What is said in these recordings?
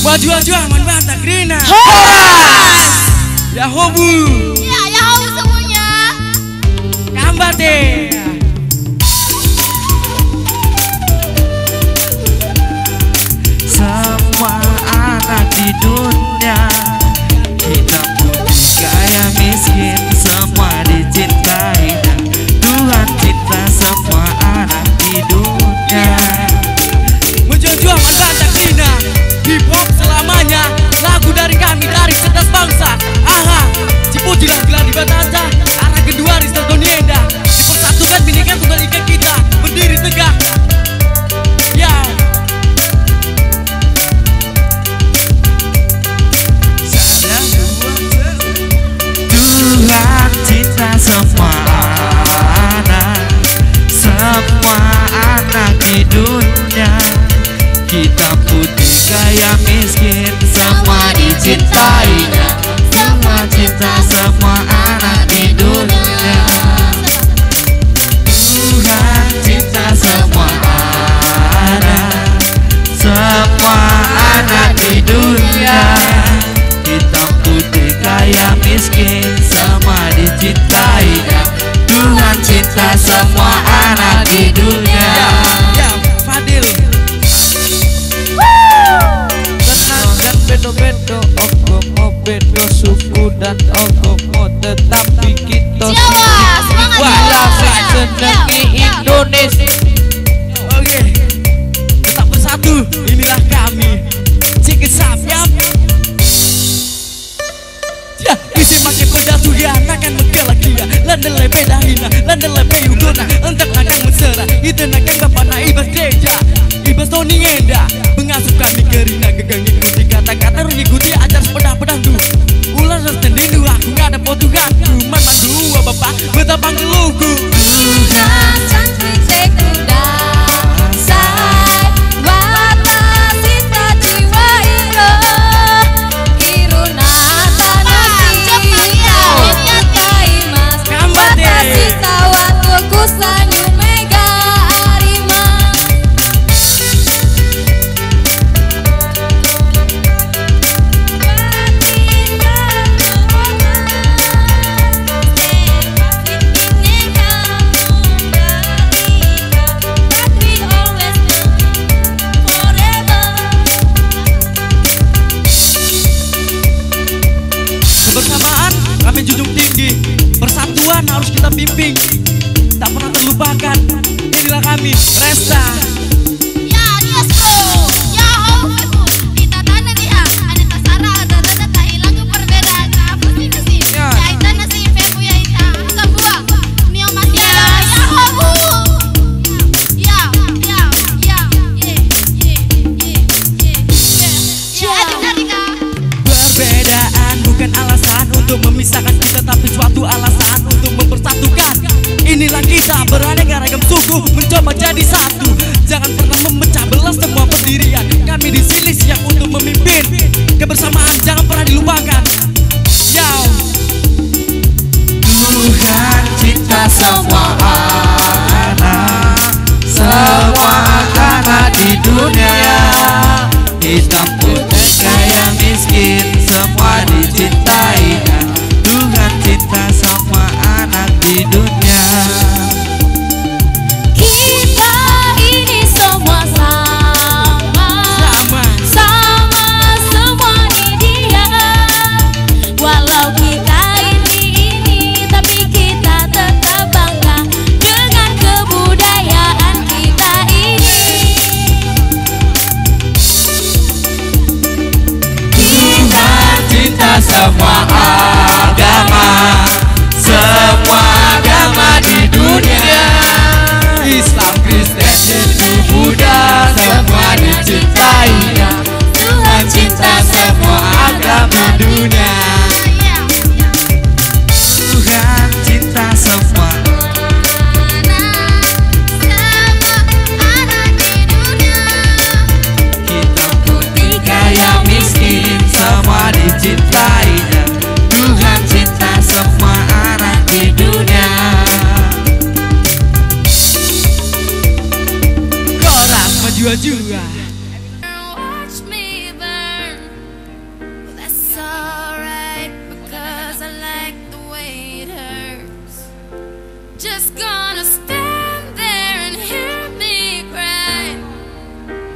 Wajua manbata Grina. Ya hobu. Ya hobu semuanya. Kambate. Semua anak di dunia kita putih kaya miskin semua dicintai. Tuhan cinta semua anak di dunia. Wajua manbata Grina. Hip hop selamanya, lagu dari kami dari cerdas bangsa. Aha, Cipuji lah gelar di Batanta. Arah kedua di Stadion Nienda. Dipersatukan bineka tunggal ika kita berdiri tegak. Ya. Tuhan cinta semua anak di dunia. Kita putih kaya miskin semua dicintainya. Semua cinta semua anak di dunia. Tuhan cinta semua anak di dunia. Kita putih kaya miskin semua dicintainya. Tuhan cinta semua anak di dunia. Ya, Fadil. Bedo ogomo bedo suku dan ogomo tetapi kita senangi Indonesia. Oke, tetap bersatu. Inilah kami Cikesap yap. Ya, isi makin pedatu ya nakan megalakia. Landele beda hina, landele peyugona. Entak nakang mesera, itu nakang bapak na ibas gereja. Ibas Tony Ngenda, pengasuh kami gerina gegang ikuti kata-kata ikuti ajar sepeda-pedang du. Ular tertendindu aku gak ada potonganku. Man dua bapak betapang geluku. Tuhan cantik sekuda say watasi ta jiwa iruna tanasi yatai mas watasi tawat kusanyu mega arima. Kebersamaan kami junjung tinggi, persatuan harus kita bimbing, tak pernah terlupakan. Inilah kami Resta. Ya diasko, ya hofu, kita tanah dia, ada tasara, ada dada tak hilang perbedaan. Apa sih nasi? Ya itu nasi febu ya itu, bukan buah. Mio masih ada, ya hofu. Ya. Perbedaan bukan alasan untuk memisahkan kita, tapi suatu alasan untuk mempersatukan. Inilah kita beraneka ragam suku mencoba jadi satu. Jangan pernah memecah belah semua pendirian. Kami di sini siap untuk memimpin. Kebersamaan jangan pernah dilupakan. Yo. Tuhan cinta semua anak di dunia. Hitam putih kaya miskin semua dicintainya. Tuhan cinta semua anak di dunia. Kita ini semua sama semua di dia. Walau kita ini tapi kita tetap bangga dengan kebudayaan kita ini.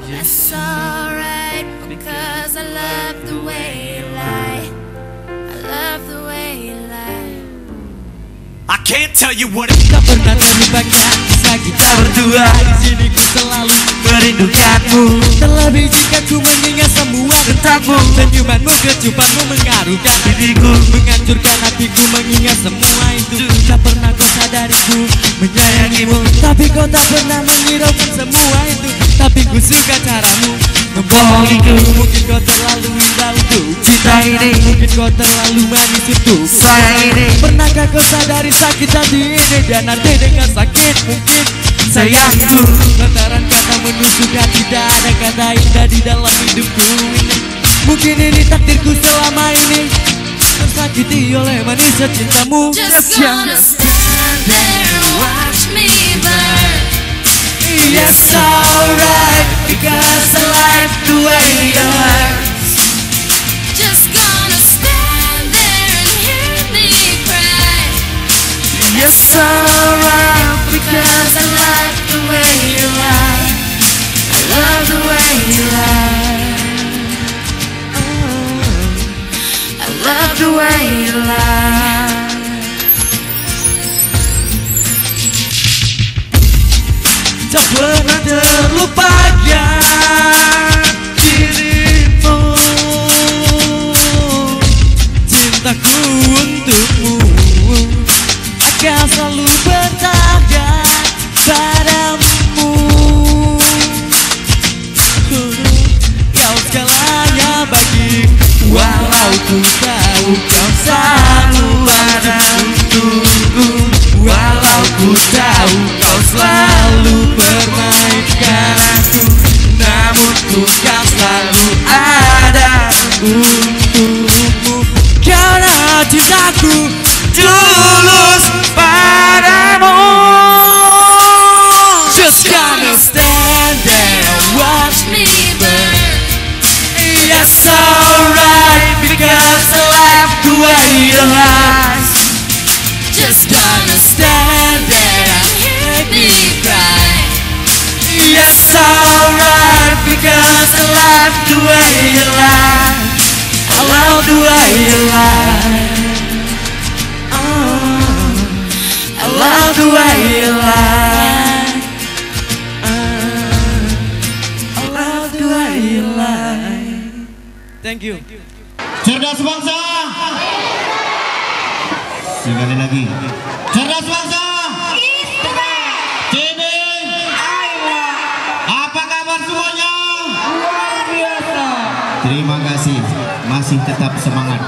That's alright, because I love the way you lie. I love the way you lie. I can't tell you what it Tak pernah terlupakan kisah kita berdua. Di sini ku selalu merindukanmu. terlebih jika ku mengingat semua tentangmu. Senyumanmu, kecupanmu mengaruhkan Diriku menghancurkan hatiku mengingat semua itu. Tak pernah kau sadariku menyayangimu, tapi kau tak pernah menghiraukan semua itu. Tapi ku suka caramu membohongiku. Mungkin kau terlalu indah untuk cinta ini, mungkin kau terlalu manis untuk sayang ini. Pernahkah kau sadari sakit hati ini, dan arti dengan sakit mungkin Sayangku, lantaran kata menusuk hati, tidak ada kata indah di dalam hidupku ini. Mungkin ini takdirku selama ini, tersakiti oleh manisnya cintamu. Just gonna stand there and watch me burn. Yes, alright, because I like the way it hurts. Just gonna stand there and hear me cry. Yes, alright, Because I like the way you lie. I love the way you lie. I love the way you lie. tak pernah terlupakan dirimu. Cintaku untukmu akan selalu bertahan padamu. Kau segalanya bagi, walau ku tahu kau selalu ada untukku. Walau ku tahu kau selalu permainkan aku, namun ku kan selalu ada untukmu. Karena cintaku tulus padamu. Just gonna stand there and watch me burn. Yes, alright, because I love the way you hurt. Just gonna stand there and hear me cry. Yes, alright, because I love the way you lie. I love the way you lie. I love the way you lie. I love the way you lie. Thank you. Cerdas bangsa. Sekali lagi. Cerdas bangsa. Cini. Apa kabar semuanya? Luar biasa. Terima kasih. Masih tetap semangat.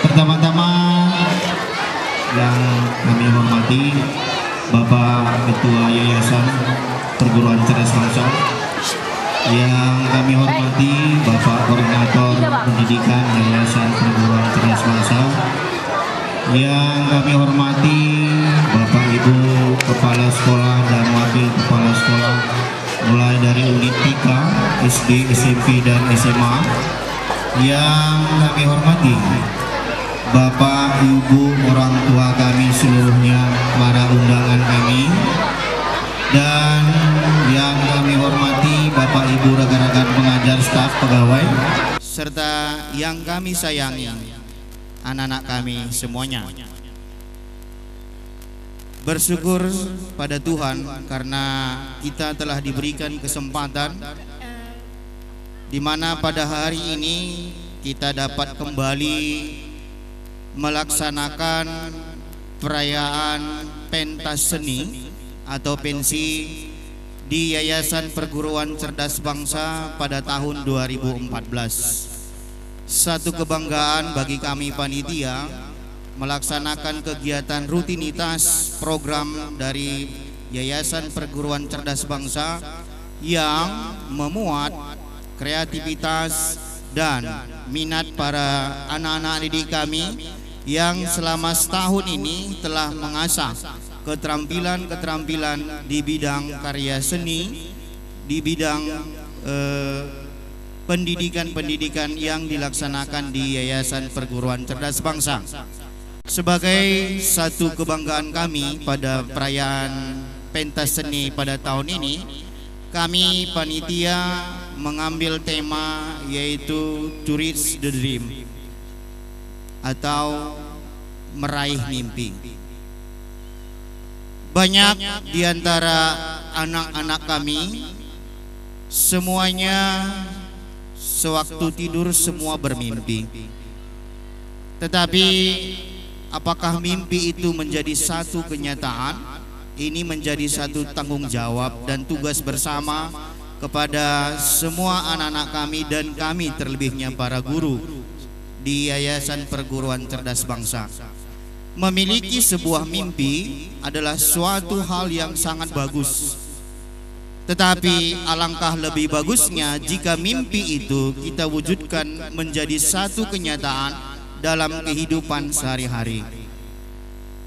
Pertama-tama yang kami hormati Bapak Ketua Yayasan Perguruan Cerdas Bangsa, yang kami hormati Bapak Koordinator Pendidikan Yayasan Perguruan Cerdas Bangsa, yang kami hormati Bapak Ibu Kepala Sekolah dan Wakil Kepala Sekolah mulai dari unit 3 SD, SMP dan SMA, yang kami hormati Bapak Ibu orang tua kami seluruhnya, para undangan kami, dan yang kami hormati Bapak Ibu rekan-rekan pengajar, staf, pegawai, serta yang kami sayangi anak-anak kami semuanya. Bersyukur pada Tuhan karena kita telah diberikan kesempatan di mana pada hari ini kita dapat kembali melaksanakan perayaan pentas seni atau pensi di Yayasan Perguruan Cerdas Bangsa pada tahun 2014. Satu kebanggaan bagi kami panitia melaksanakan kegiatan rutinitas program dari Yayasan Perguruan Cerdas Bangsa yang memuat kreativitas dan minat para anak-anak didik kami yang selama setahun ini telah mengasah keterampilan-keterampilan di bidang karya seni, di bidang pendidikan-pendidikan yang dilaksanakan di Yayasan Perguruan Cerdas Bangsa. Sebagai satu kebanggaan kami pada perayaan pentas seni pada tahun ini, kami panitia mengambil tema yaitu To Reach the Dream atau meraih mimpi. Banyak di antara anak-anak kami semuanya sewaktu tidur semua bermimpi. Tetapi apakah mimpi itu menjadi satu kenyataan? Ini menjadi satu tanggung jawab dan tugas bersama kepada semua anak-anak kami dan kami terlebihnya para guru di Yayasan Perguruan Cerdas Bangsa. Memiliki sebuah mimpi adalah suatu hal yang sangat bagus. Tetapi alangkah lebih bagusnya jika mimpi itu kita wujudkan menjadi satu kenyataan dalam kehidupan sehari-hari.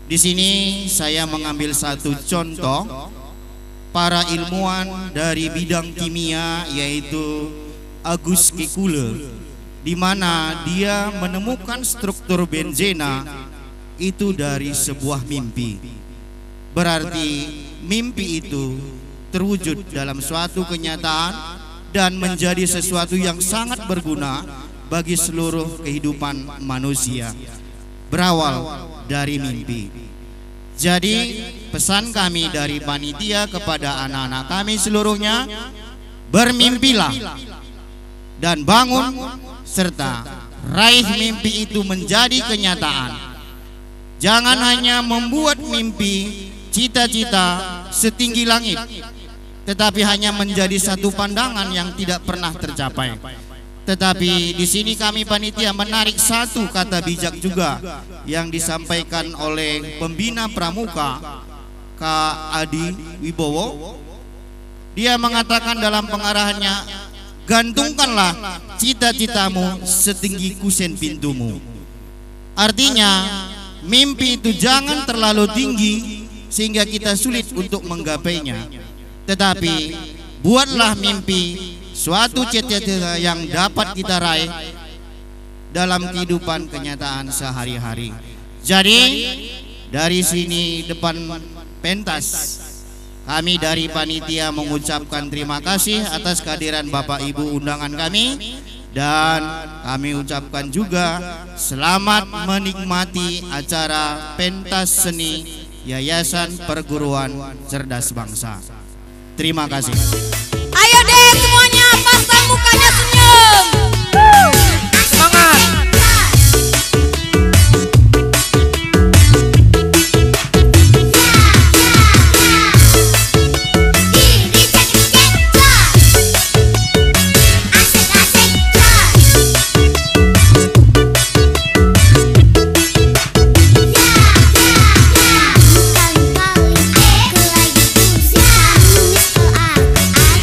Di sini saya mengambil satu contoh para ilmuwan dari bidang kimia yaitu August Kekule, di mana dia menemukan struktur benzena itu dari sebuah mimpi. Berarti mimpi itu terwujud dalam suatu kenyataan dan menjadi sesuatu yang sangat berguna bagi seluruh kehidupan manusia. Berawal dari mimpi. Jadi pesan kami dari panitia kepada anak-anak kami seluruhnya, bermimpilah dan bangun serta raih mimpi itu menjadi kenyataan. Jangan hanya membuat mimpi cita-cita setinggi langit, tetapi hanya menjadi satu pandangan yang tidak pernah tercapai. Tetapi di sini kami panitia menarik satu kata bijak juga yang disampaikan oleh pembina pramuka Kak Adi Wibowo. Dia mengatakan dalam pengarahannya, gantungkanlah cita-citamu setinggi kusen pintumu. Artinya mimpi itu jangan terlalu tinggi sehingga kita sulit untuk menggapainya, tetapi buatlah mimpi suatu cita-cita yang dapat kita raih dalam kehidupan kenyataan sehari-hari. Jadi dari sini depan pentas kami dari panitia mengucapkan terima kasih atas kehadiran Bapak Ibu undangan kami, dan kami ucapkan juga selamat menikmati acara pentas seni Yayasan Perguruan Cerdas Bangsa. Terima kasih. Ayo deh semuanya pasang mukanya senyum. Semangat. Kali-kali aku lagi pusing, nulis soal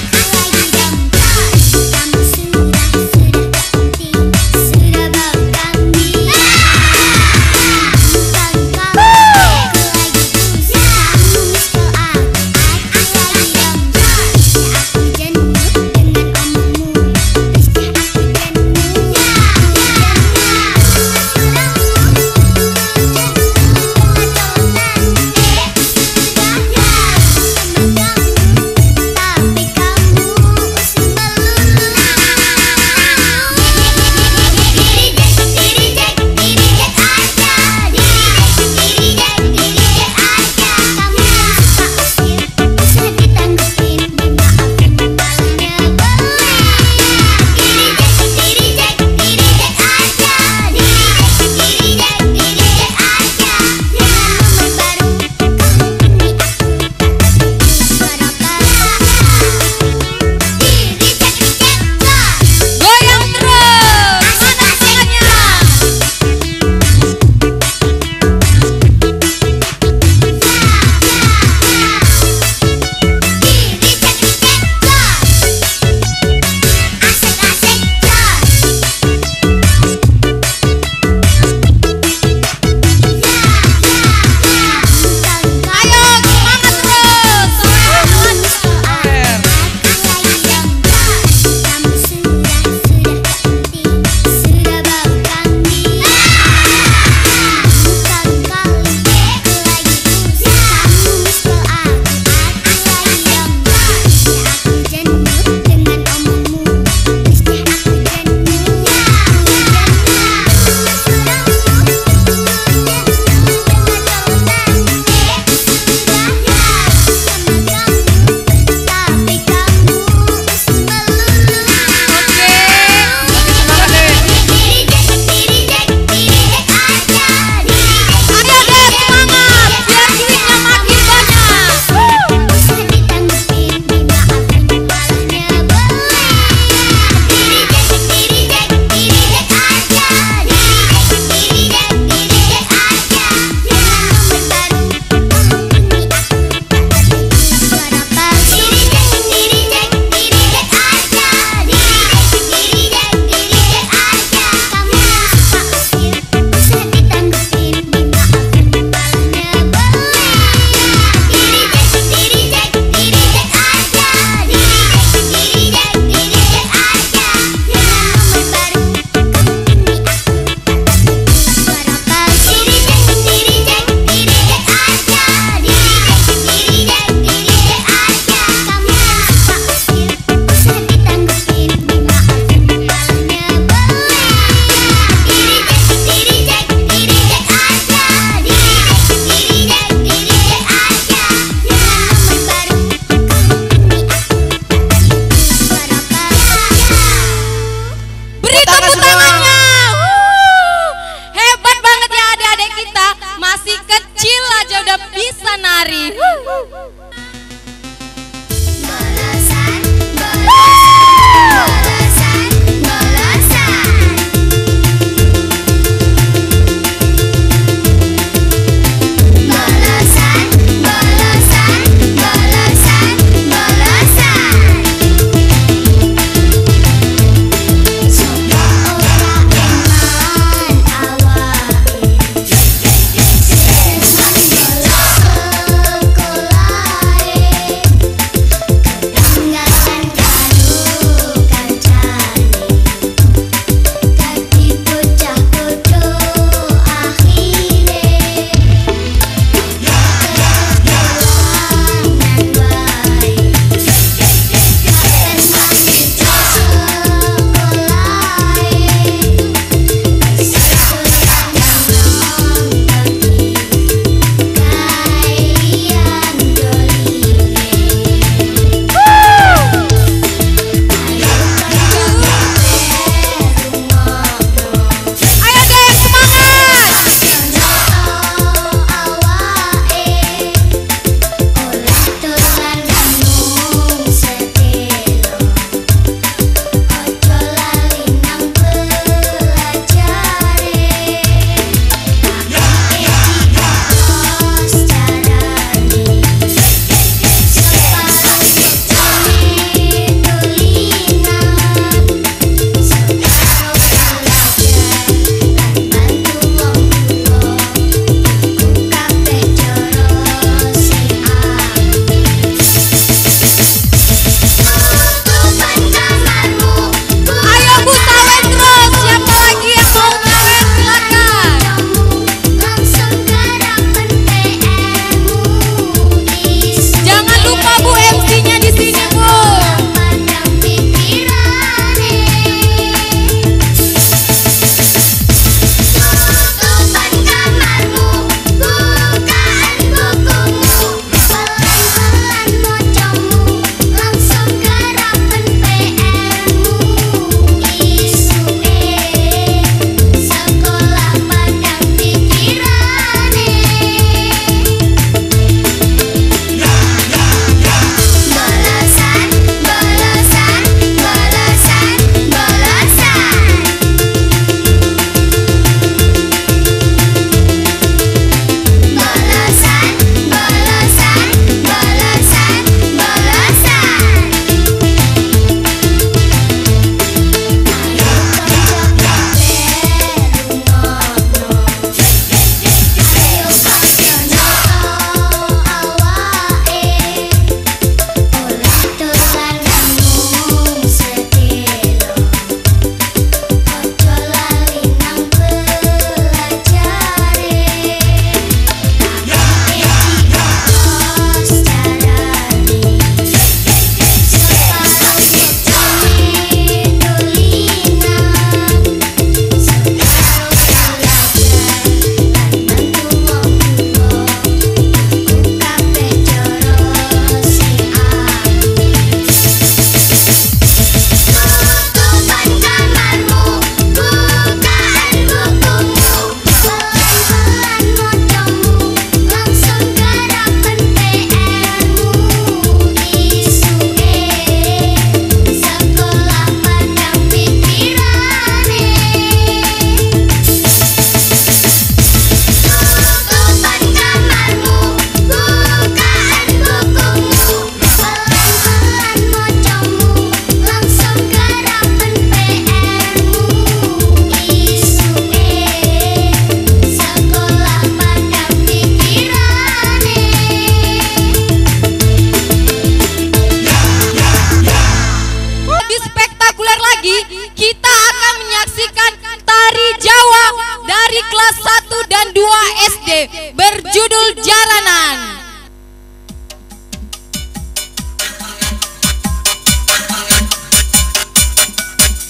lagi kita akan menyaksikan tari Jawa dari kelas 1 dan 2 SD berjudul Jaranan.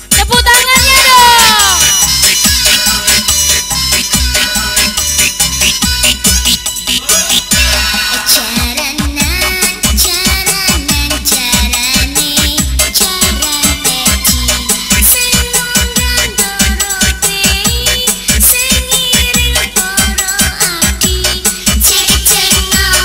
Tepuk tangannya dong. Cek cek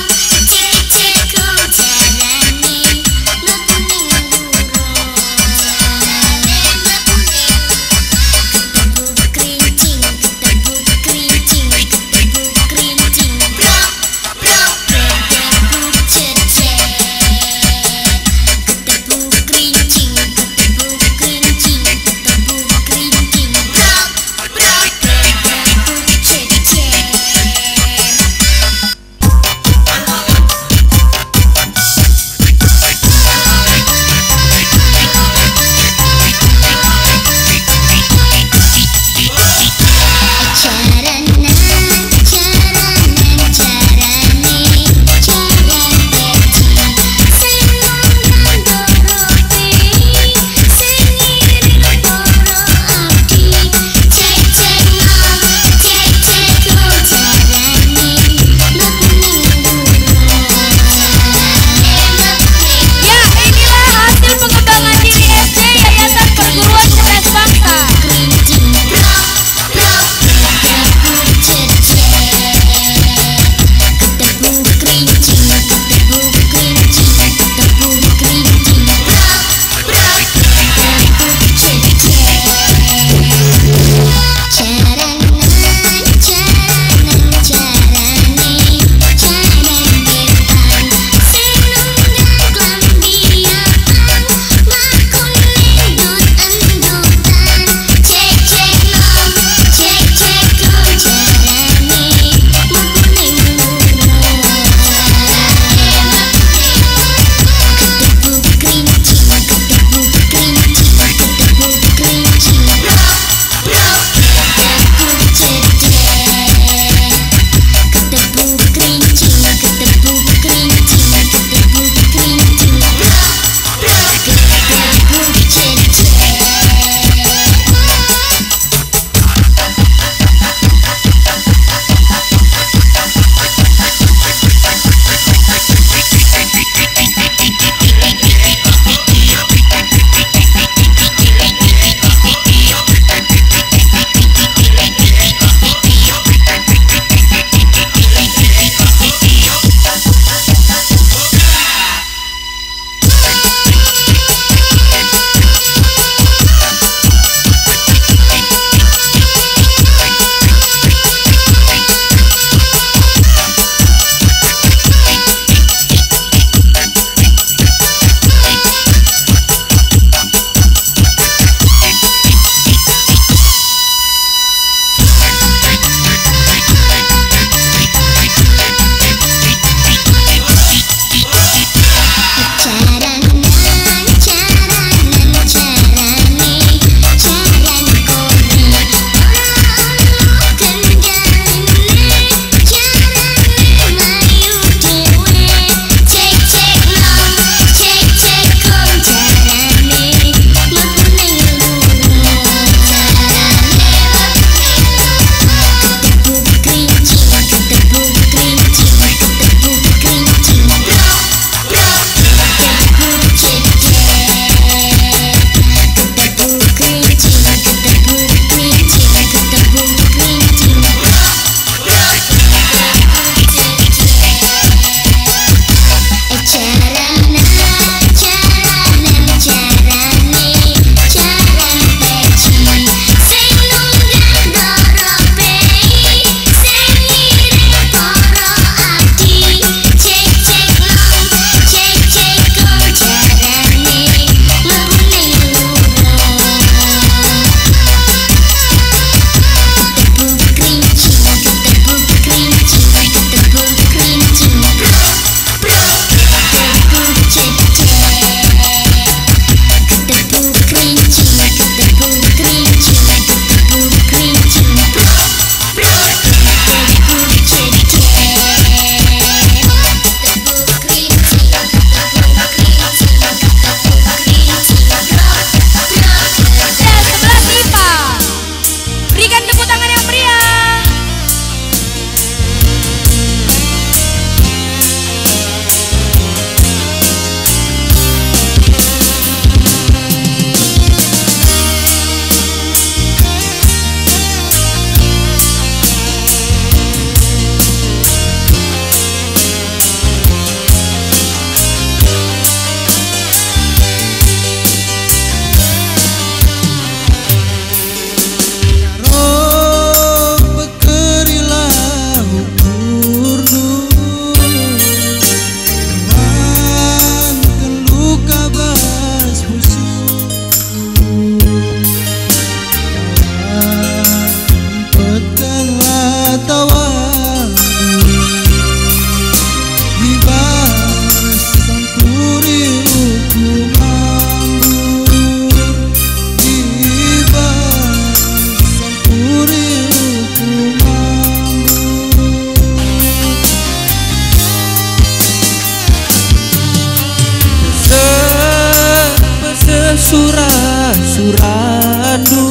surah-surandu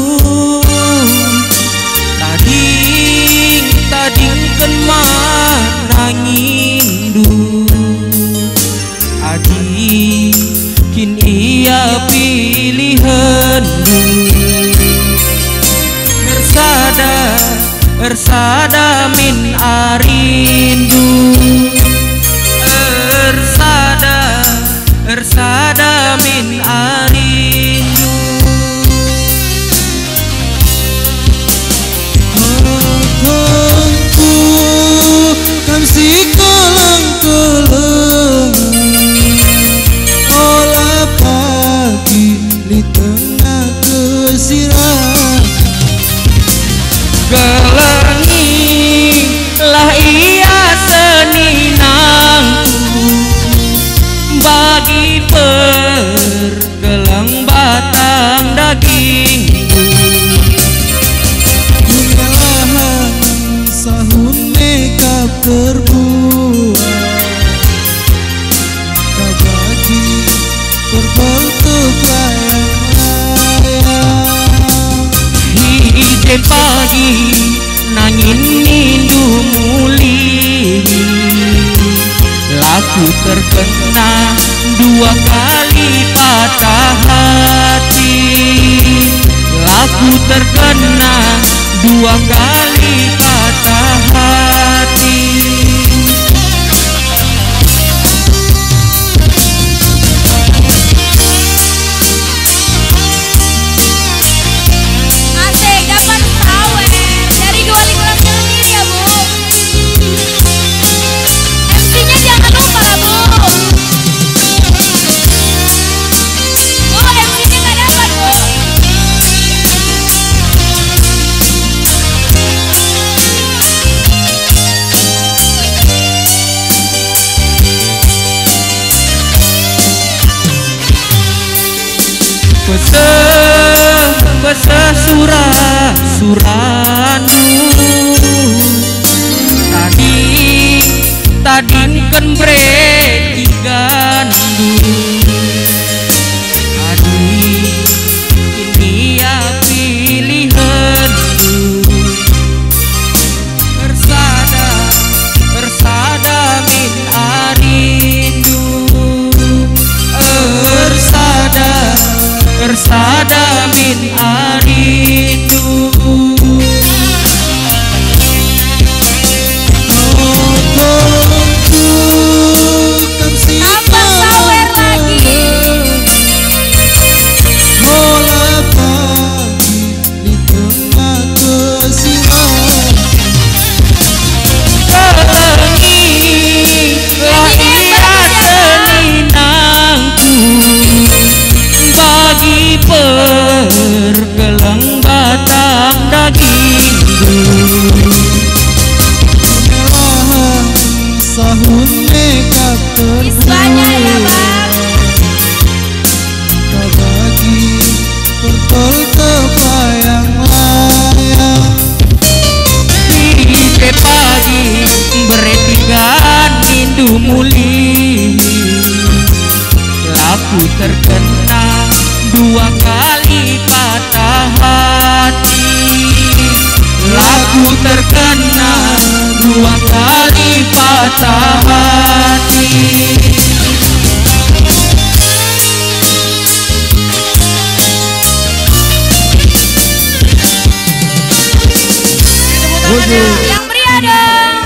tading manangindu adi kin ia pilihandu ersada min arindu ersada min arindu hatiku kan si kolong-kolong olah pagi di tengah kesirah kelengi lah ia seninangku bagi pergelang batang dagingku Bunyalah sahun meka perbuah kabagi perbaltuk layang-layang hije pagi nangin nindu muli laku terkena dua kali patah hati laku terkena dua kali patah hati Asik, dapat sawer dari dua lingkungan sendiri ya Bu. MC-nya jangan lupa lah Bu. Bu, MC-nya nggak dapat Bu. Besar surah-surandu tading kan breti gandu adi ini ya pilihandu ersada min arindu ersada min arindu Tambah sawer lagi. olah pagi di tengah kesirah kelengi lah ia seninangku bagi pergelang batang dagingku Bunyalah sahun meka Isbanya ya perbuah Bang. kabagi perbaltuk layang-layang hije pagi beretikan indu muli laku terkena dua kali patah hati laku terkena dua kali patah hati Yang pria dong.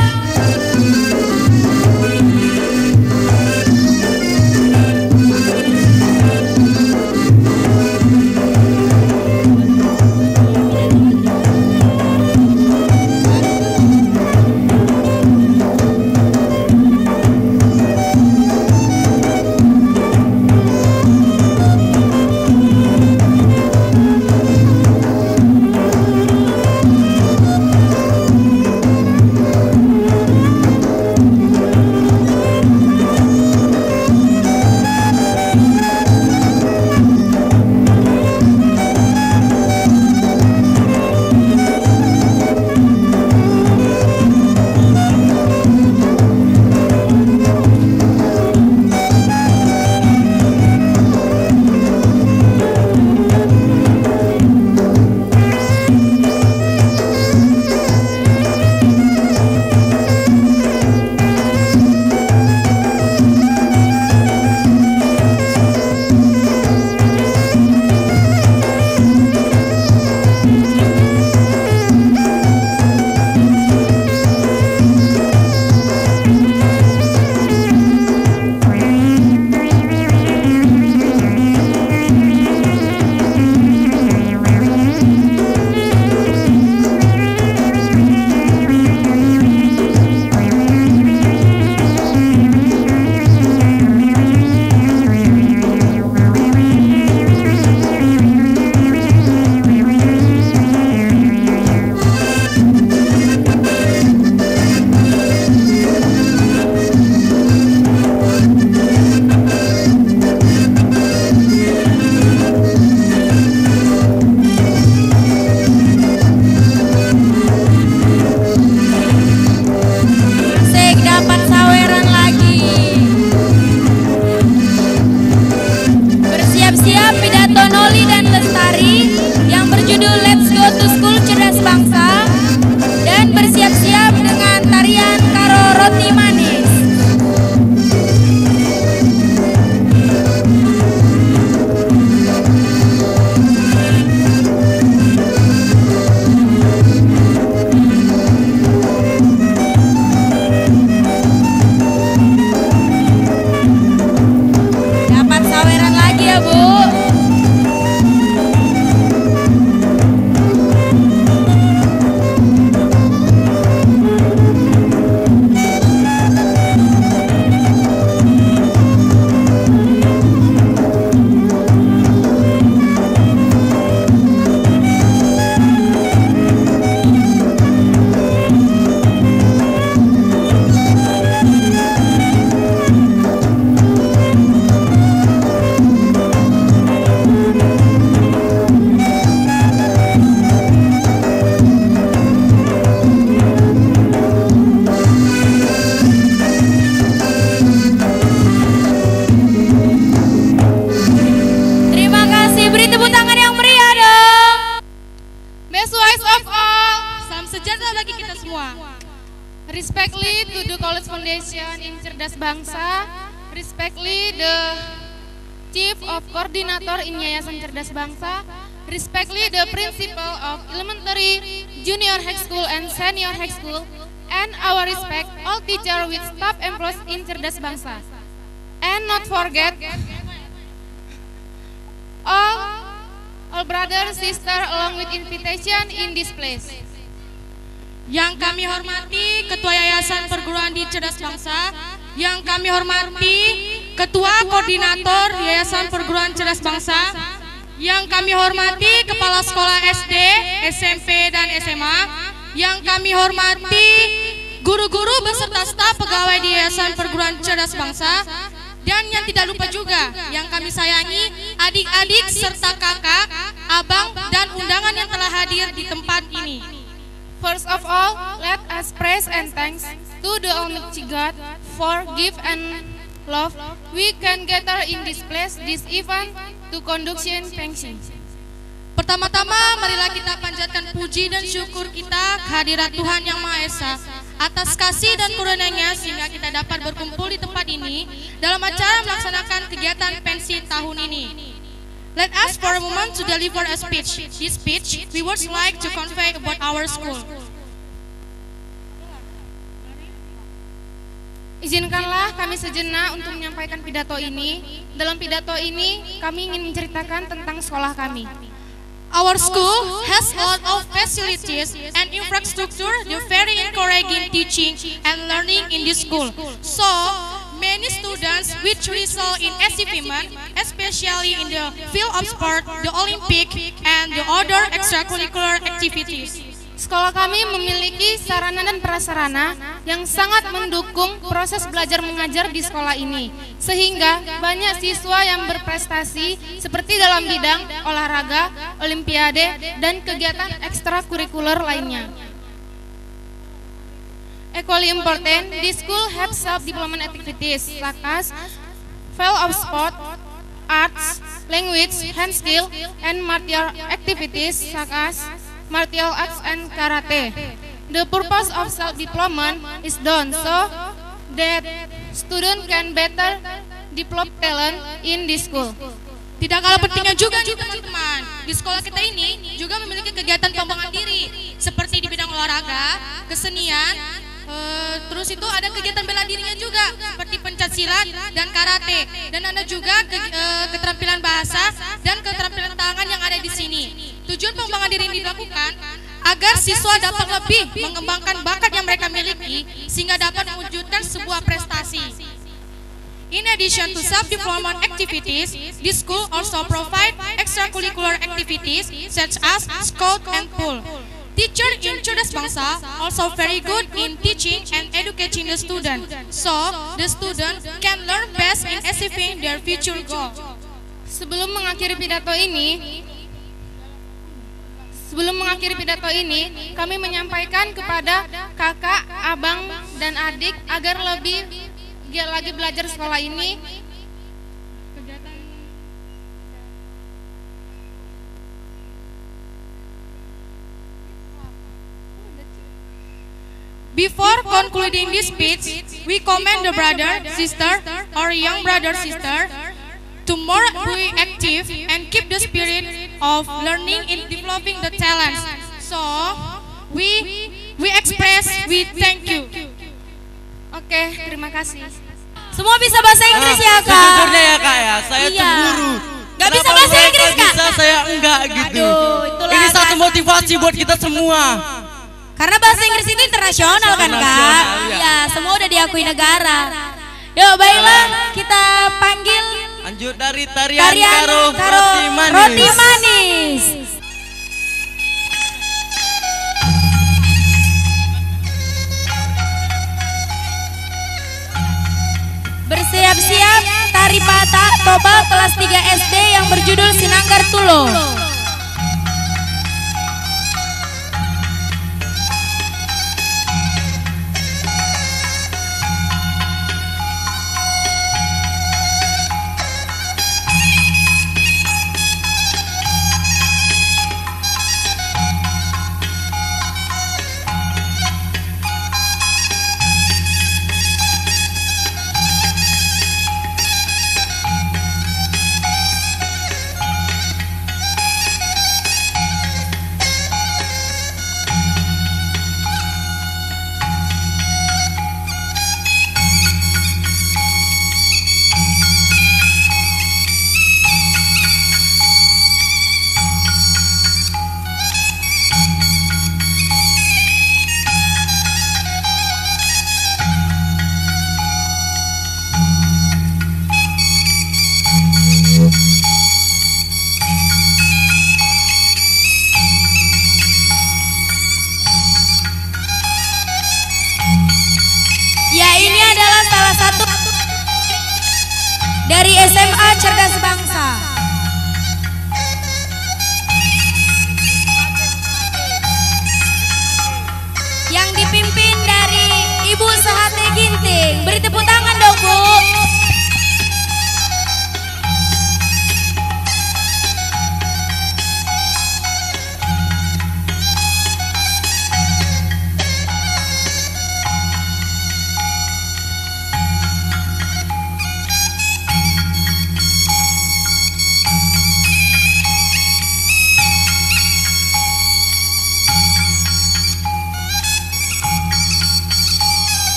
sejahtera bagi kita semua. Respectfully to the College Foundation in Cerdas Bangsa, respectfully the Chief of Coordinator in Yayasan Cerdas Bangsa, respectfully the Principal of Elementary, Junior High School and Senior High School, and our respect all teacher with staff employees in Cerdas Bangsa. And not forget all brothers, sister along with invitation in this place. Yang kami hormati Ketua Yayasan Perguruan di Cerdas Bangsa, yang kami hormati Ketua Koordinator Yayasan Perguruan Cerdas Bangsa, yang kami hormati Kepala Sekolah SD, SMP, dan SMA, yang kami hormati guru-guru beserta staf pegawai di Yayasan Perguruan Cerdas Bangsa, dan yang tidak lupa juga yang kami sayangi adik-adik serta kakak, abang, dan undangan yang telah hadir di tempat ini. First of all, let us praise and thanks to the Almighty God for gift and love we can gather in this place, this event to conduction function. Pertama-tama, marilah kita panjatkan puji dan syukur kita kehadirat Tuhan Yang Maha Esa atas kasih dan kurnia-Nya sehingga kita dapat berkumpul di tempat ini dalam acara melaksanakan kegiatan pensi tahun ini. Let us for a moment to deliver a speech. This speech, we would like to convey about our school. Izinkanlah kami sejenak untuk menyampaikan pidato ini. Dalam pidato ini, kami ingin menceritakan tentang sekolah kami. Our school has a lot of facilities and infrastructure, the very encouraging teaching and learning in this school. So, many students which result in achievement, especially in the field of sport, the Olympic, and the other extracurricular activities. Sekolah kami memiliki sarana dan prasarana yang sangat mendukung proses belajar mengajar di sekolah ini, sehingga banyak siswa yang berprestasi seperti dalam bidang olahraga, olimpiade, dan kegiatan ekstrakurikuler lainnya. Equally important, this school have self-development activities such as field of sport, arts, language, hand skill, and martial activities such as martial arts and karate. The purpose of self-development is done so that students can better develop talent in this school. Tidak kalah pentingnya juga nih teman-teman, di sekolah kita ini juga memiliki kegiatan pengembangan diri seperti di bidang olahraga, kesenian, terus itu ada kegiatan bela dirinya juga seperti pencaksilat dan karate, dan ada juga keterampilan bahasa dan keterampilan tangan yang ada di sini. Tujuan pengembangan diri ini dilakukan agar siswa dapat lebih mengembangkan bakat yang mereka miliki sehingga dapat mewujudkan sebuah prestasi. In addition to self-development activities, this school also provide extracurricular activities such as scout and pool. Teacher in Cerdas Bangsa also very good in teaching and educating the student, so the student can learn best in achieving their future goal. Sebelum mengakhiri pidato ini, kami menyampaikan kepada kakak, abang, dan adik agar lebih giat lagi belajar sekolah ini. Before concluding this speech, we commend the brother, sister, or young brother, sister to more be active and keep the spirit of learning in developing the talents. So, we thank you. Oke, terima kasih. Semua bisa bahasa Inggris ya kak? Sejujurnya ya kak ya, saya cemburu. Gak bisa bahasa Inggris kak? Bisa, saya enggak gitu. Aduh, Ini satu motivasi buat kita semua. Karena bahasa Inggris itu internasional kan kak? Iya, semua udah diakui negara. Yuk baiklah, kita panggil lanjut dari tarian Karo Roti Manis. Bersiap-siap tari patah toba kelas 3 SD yang berjudul Sinanggar Tulo. dari SMA Cerdas Bangsa. Yang dipimpin dari Ibu Sehate Ginting. Beri tepuk tangan dong, Bu.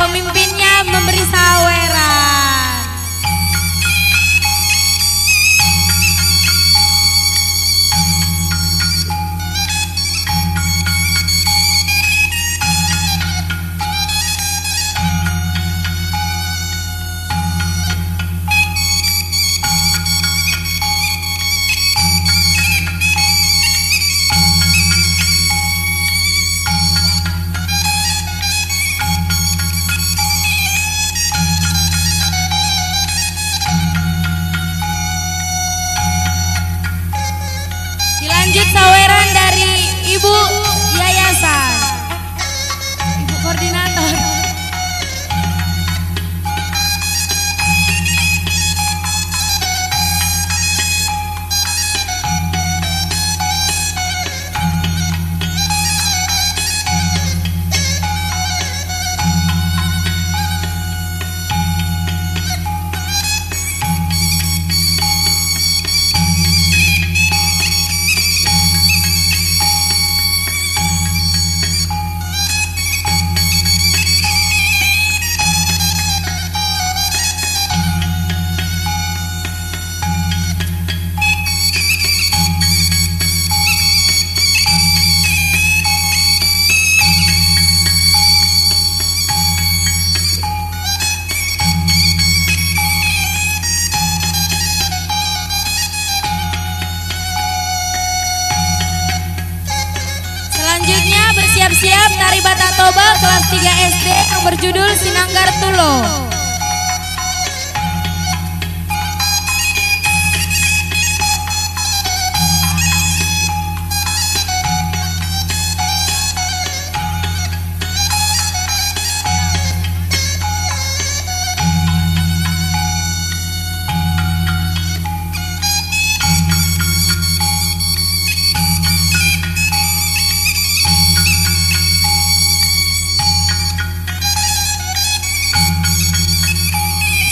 Pemimpinnya memberi saweran. Dilanjut saweran dari Ibu Yayasan, Ibu Koordinator. Selanjutnya bersiap-siap tari Batak Toba kelas 3 SD yang berjudul Sinanggar Tulo.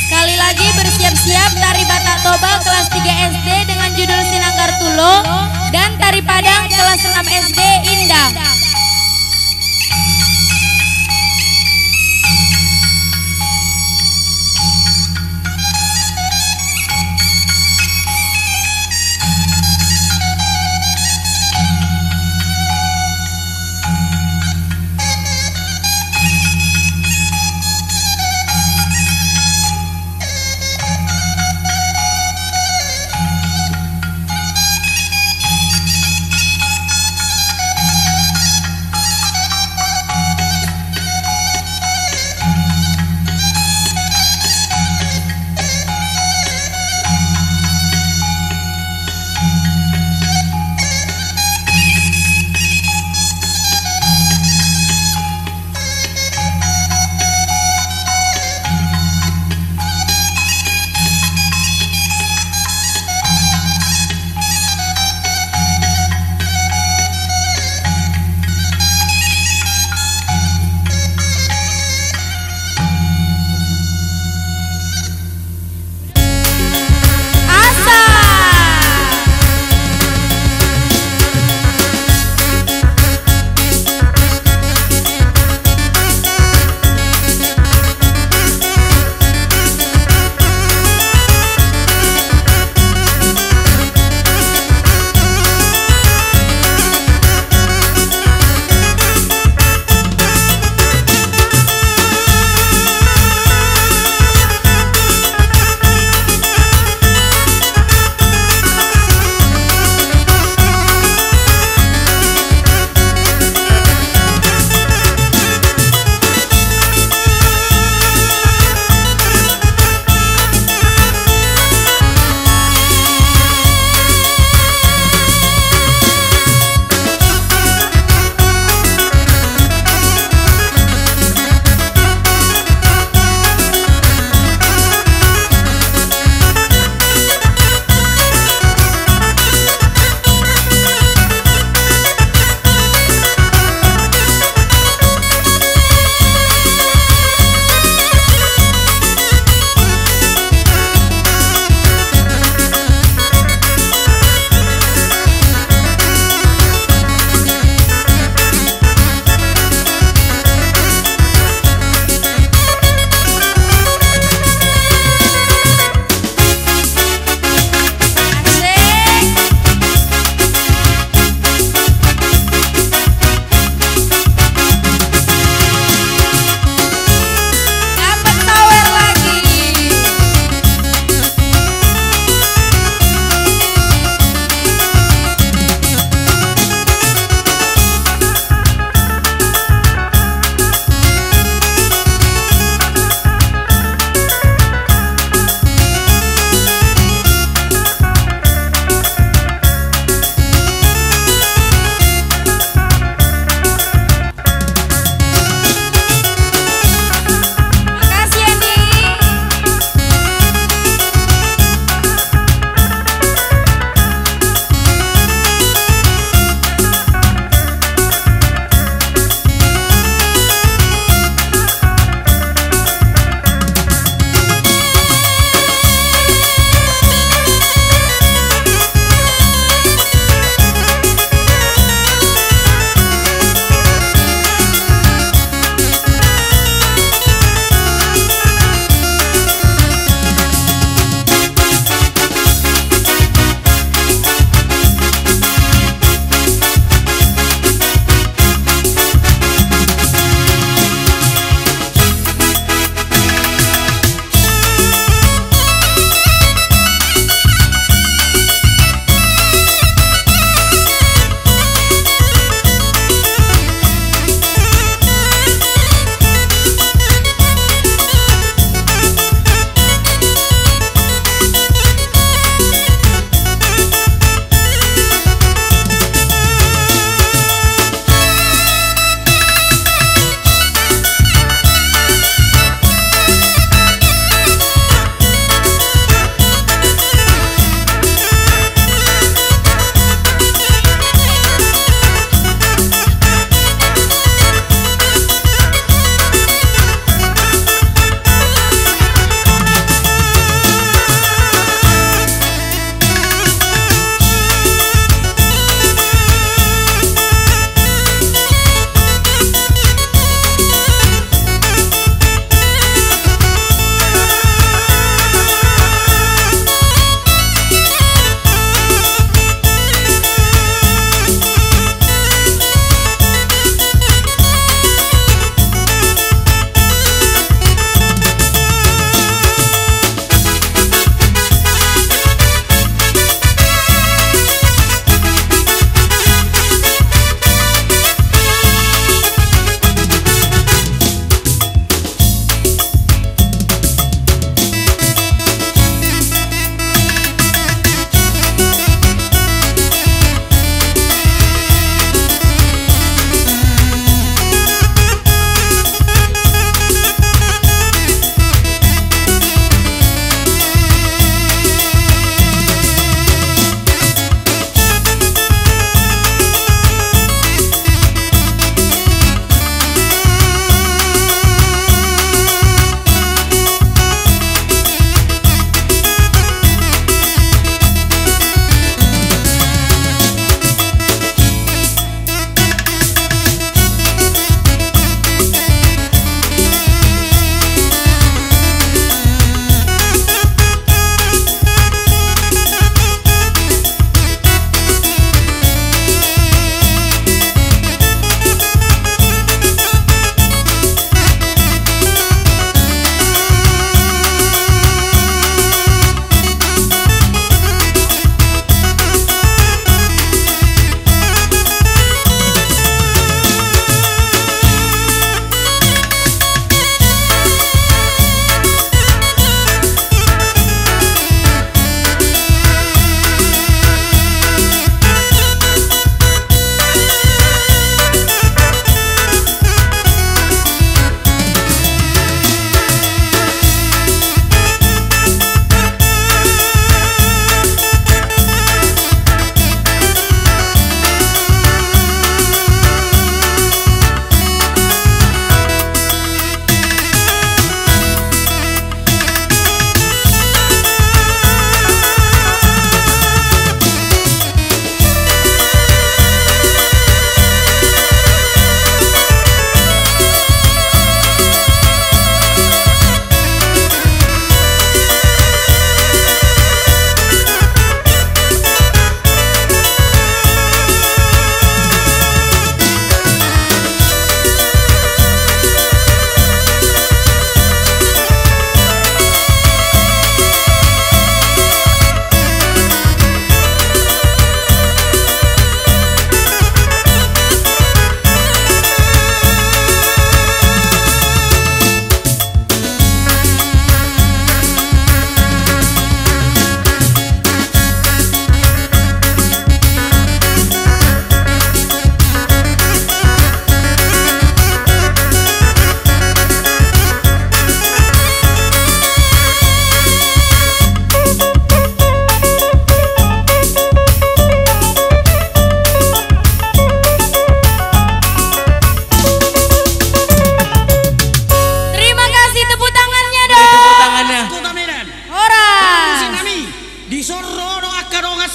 Sekali lagi bersiap-siap tari Batak Toba kelas 3 SD dengan judul Sinanggar Tulo dan tari Padang kelas 6 SD Indang.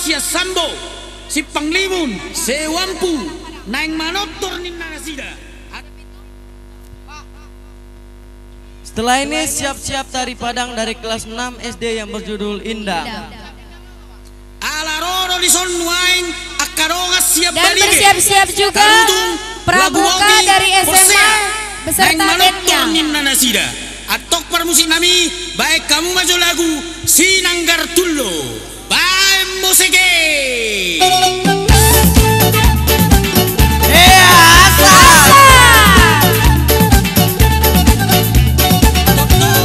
sia sambo si panglimun sewampu naing manotor ninna nasida. Setelah ini siap-siap tari Padang dari kelas 6 SD yang berjudul Indah. Alaroro di sonwaing akaronga siap dan bersiap-siap juga pramuka dari SMA beserta bandnya. Atok permusik nami baik kamu maju lagu Sinanggar Tullo baik musike. Sinanggar tullo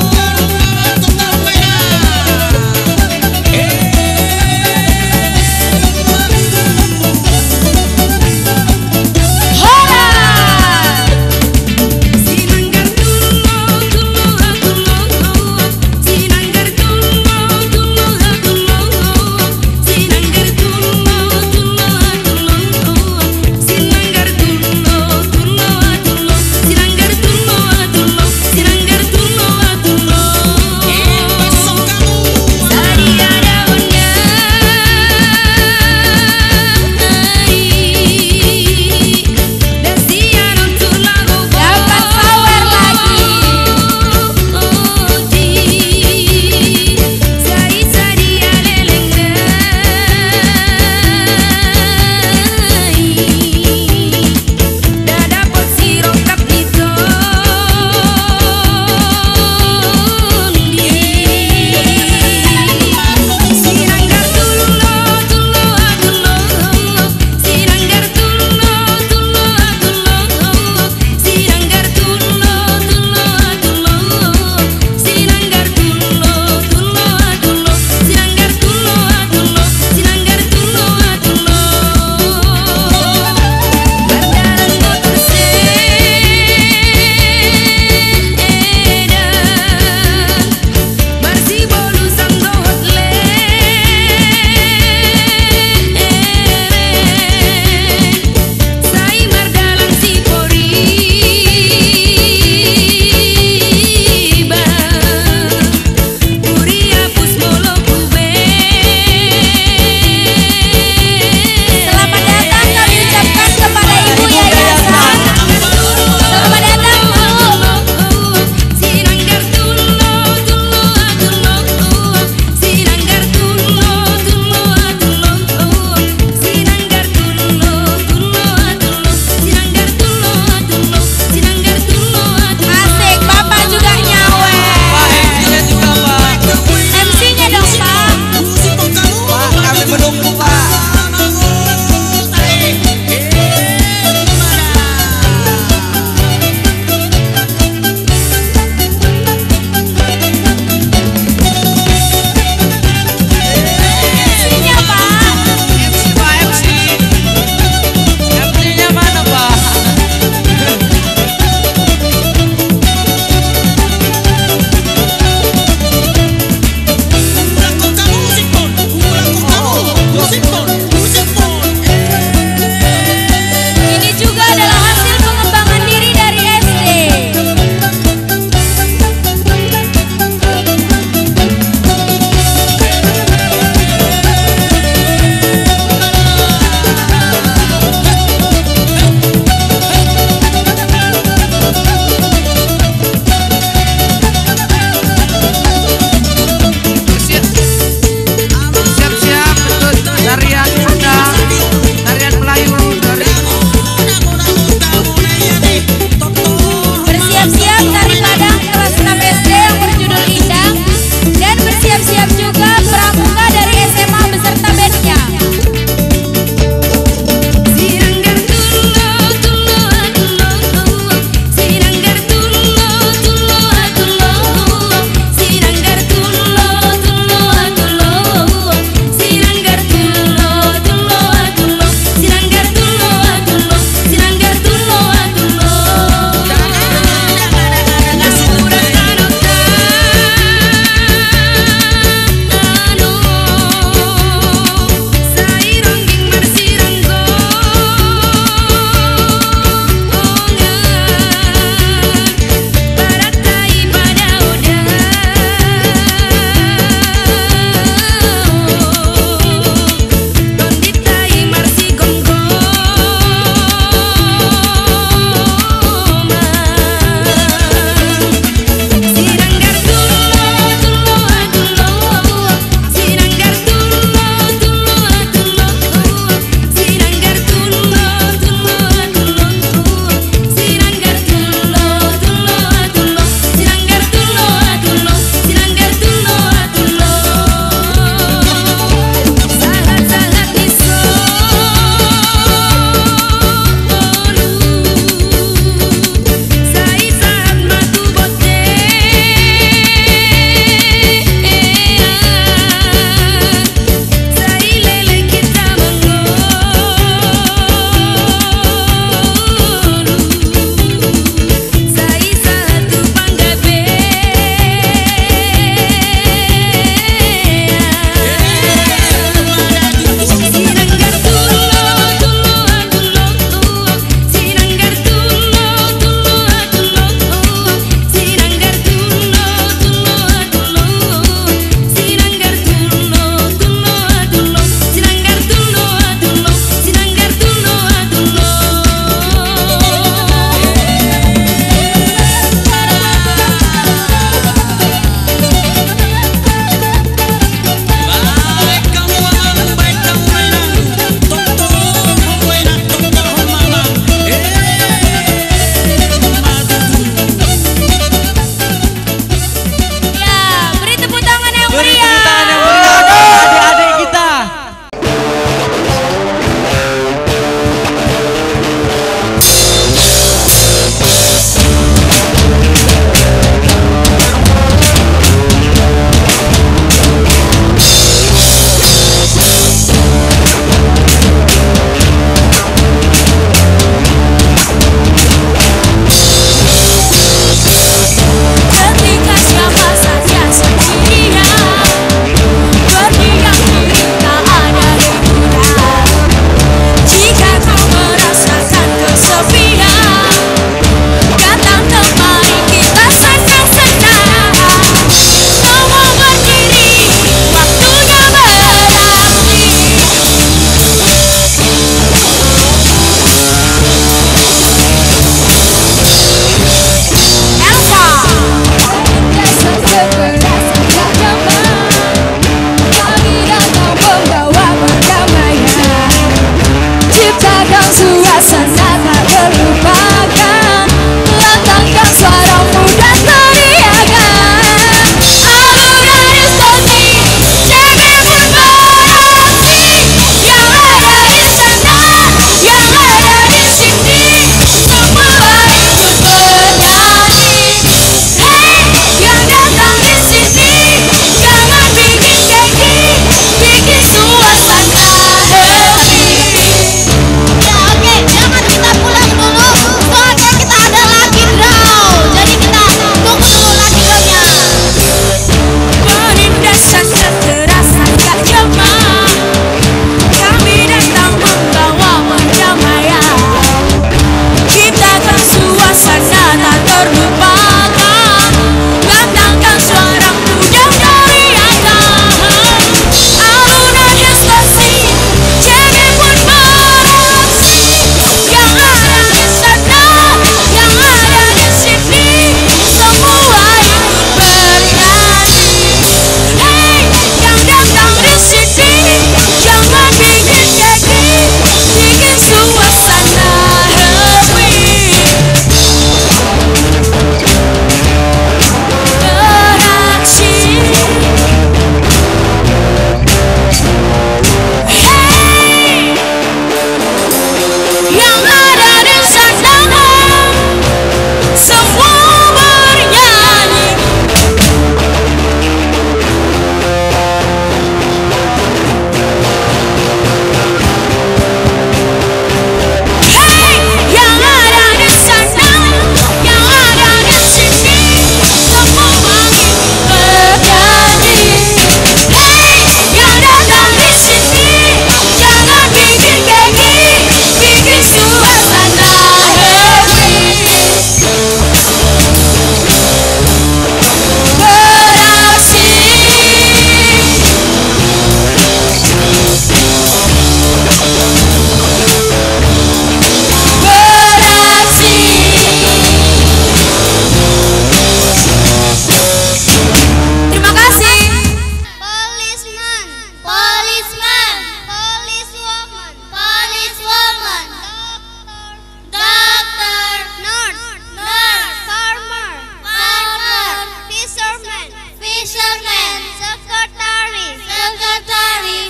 Fisherman, secretary, headmaster,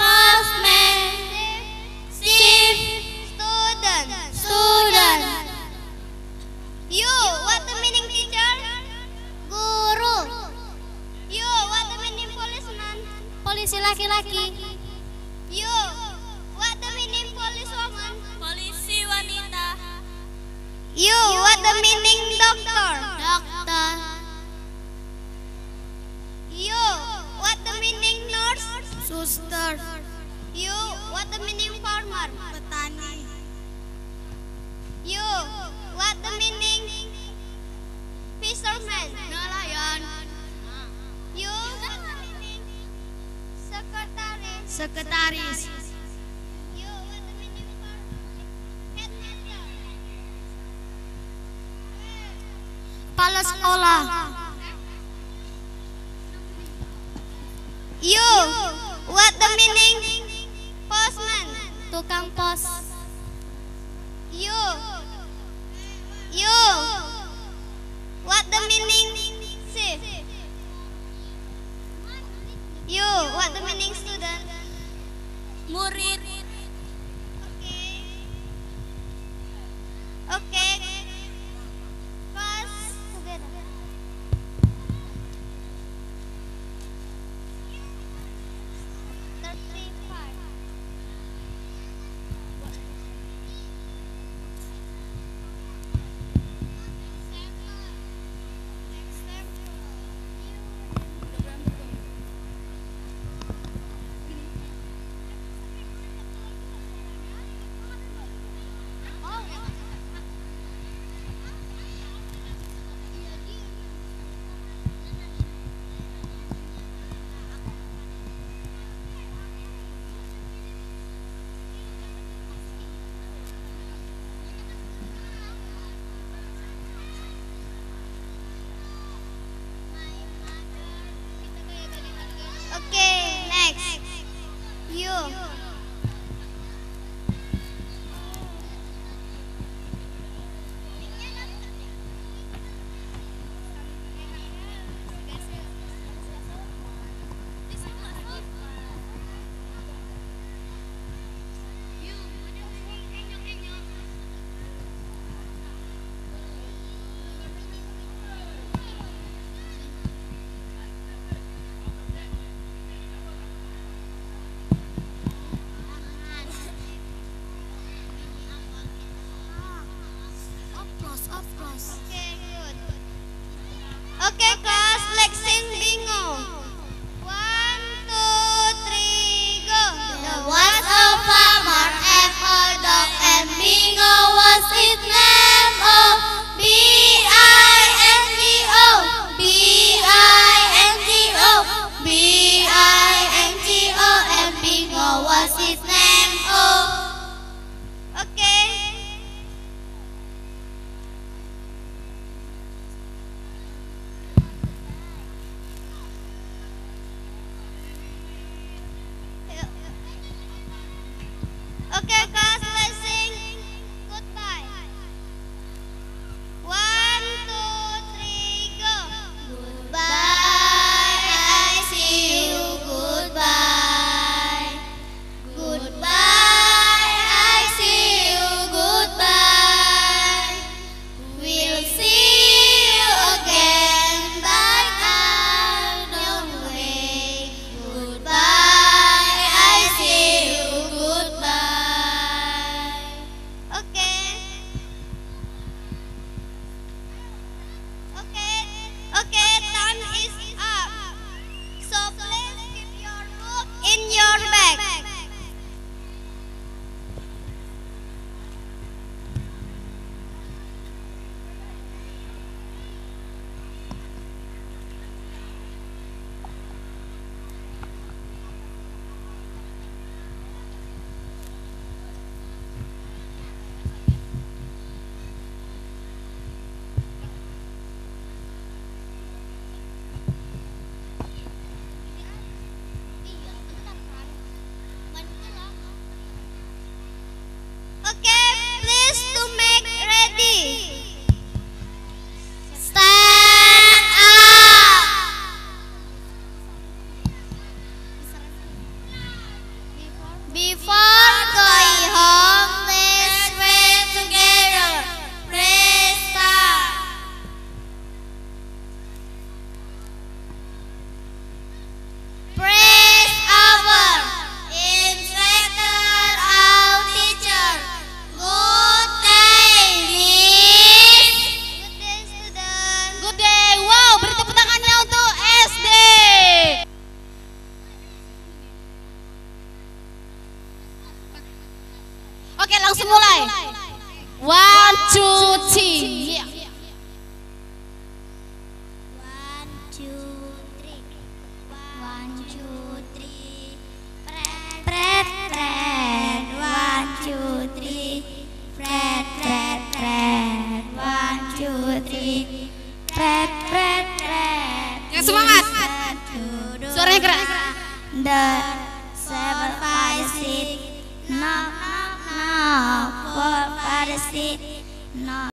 postman, chief, student. You, what the meaning teacher? Guru. You, what the meaning policeman? Polisi laki-laki. You, what the meaning policewoman? Polisi wanita. You, what the meaning doctor? Dokter. You, what the meaning nurse? Suster. You, what the meaning farmer? Petani. You, what the meaning fisherman? Nelayan. You, what the meaning secretary? Sekretaris. You, what the meaning headmaster? Kepala sekolah. You, what the meaning postman? Tukang pos. You, what the meaning chief? You, what the meaning student? Murid. Okay. Class together. Okay, next. You. Okay, good. Okay, class, let's sing bingo. 1, 2, 3, go. There was a farmer and a dog, and Bingo was his name. Oh, B-I-N-G-O, B-I-N-G-O, B-I-N-G-O, and Bingo was his name. Oh. Okay. 2, 3. Yeah. 1, 2, 3. 1, 2, 3. Pret, pret. 1, 2, 3. Pret, pret, pret. 1, 2, 3. Pret, pret, pret. Yang semangat. Suaranya keras. The 7, 5, 6. Knock, knock, knock. 4, 5, 6. Knock.